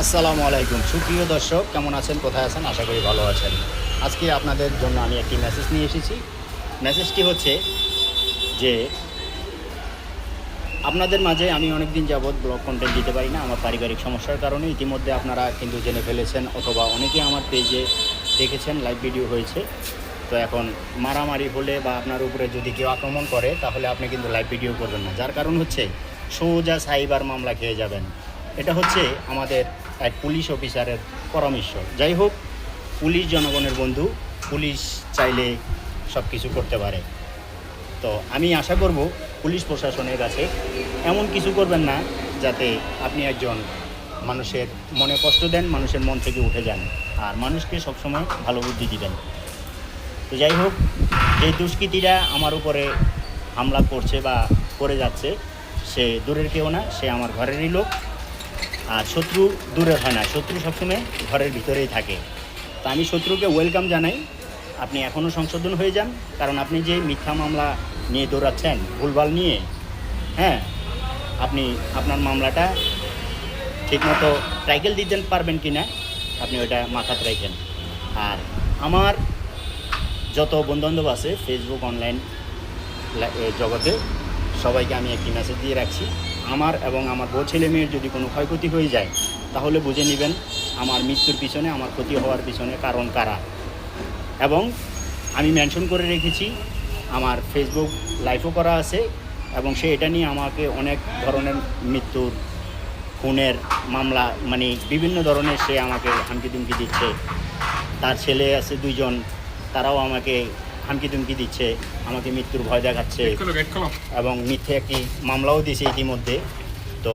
আসসালামু আলাইকুম সুপ্রিয় দর্শক, কেমন আছেন, কোথায় আছেন? আশা করি ভালো আছেন। আজকে আপনাদের জন্য আমি একটি মেসেজ নিয়ে এসেছি। মেসেজটি হচ্ছে যে আপনাদের মাঝে আমি অনেক দিন যাবৎ ব্লগ কন্টেন্ট দিতে পারি না আমার পারিবারিক সমস্যার কারণে। ইতিমধ্যে আপনারা কিন্তু জেনে ফেলেছেন অথবা অনেকেই আমার পেজে দেখেছেন, লাইভ ভিডিও হয়েছে। তো এখন মারামারি হলে বা আপনার উপরে যদি কেউ আক্রমণ করে তাহলে আপনি কিন্তু লাইভ ভিডিও করবেন না, যার কারণ হচ্ছে সোজা সাইবার মামলা খেয়ে যাবেন। এটা হচ্ছে আমাদের এক পুলিশ অফিসারের পরামর্শ। যাই হোক, পুলিশ জনগণের বন্ধু, পুলিশ চাইলে সব কিছু করতে পারে। তো আমি আশা করব পুলিশ প্রশাসনের কাছে এমন কিছু করবেন না যাতে আপনি একজন মানুষের মনে কষ্ট দেন, মানুষের মন থেকে উঠে যান, আর মানুষকে সবসময় ভালো বুদ্ধি দিবেন। তো যাই হোক, যে দুষ্কৃতীরা আমার উপরে হামলা করছে বা করে যাচ্ছে, সে দূরের কেউ না, সে আমার ঘরেরই লোক। আর শত্রু দূরের হয় না, শত্রু সবসময় ঘরের ভিতরেই থাকে। তো আমি শত্রুকে ওয়েলকাম জানাই। আপনি এখনও সংশোধন হয়ে যান, কারণ আপনি যে মিথ্যা মামলা নিয়ে দৌড়াচ্ছেন ভুলভাল নিয়ে, হ্যাঁ, আপনি আপনার মামলাটা ঠিকমতো ট্রাইকেল দিতে পারবেন কি না আপনি ওইটা মাথাতে রাখেন। আর আমার যত বন্ধুবান্ধব আছে ফেসবুক অনলাইন জগতে, সবাইকে আমি একটি মেসেজ দিয়ে রাখছি। আমার এবং আমার বউ ছেলে মেয়ের যদি কোনো ক্ষয়ক্ষতি হয়ে যায় তাহলে বুঝে নেবেন আমার মৃত্যুর পিছনে, আমার ক্ষতি হওয়ার পিছনে কারণ কারা। এবং আমি মেনশন করে রেখেছি, আমার ফেসবুক লাইভও করা আছে, এবং সে এটা নিয়ে আমাকে অনেক ধরনের মৃত্যুর, খুনের মামলা, মানে বিভিন্ন ধরনের সে আমাকে হুমকি ধুমকি দিচ্ছে। তার ছেলে আছে 2জন, তারাও আমাকে হুমকি ধুমকি দিচ্ছে, আমাকে মৃত্যুর ভয় দেখাচ্ছে, এবং মিথ্যে একটি মামলাও দিয়েছে ইতিমধ্যে।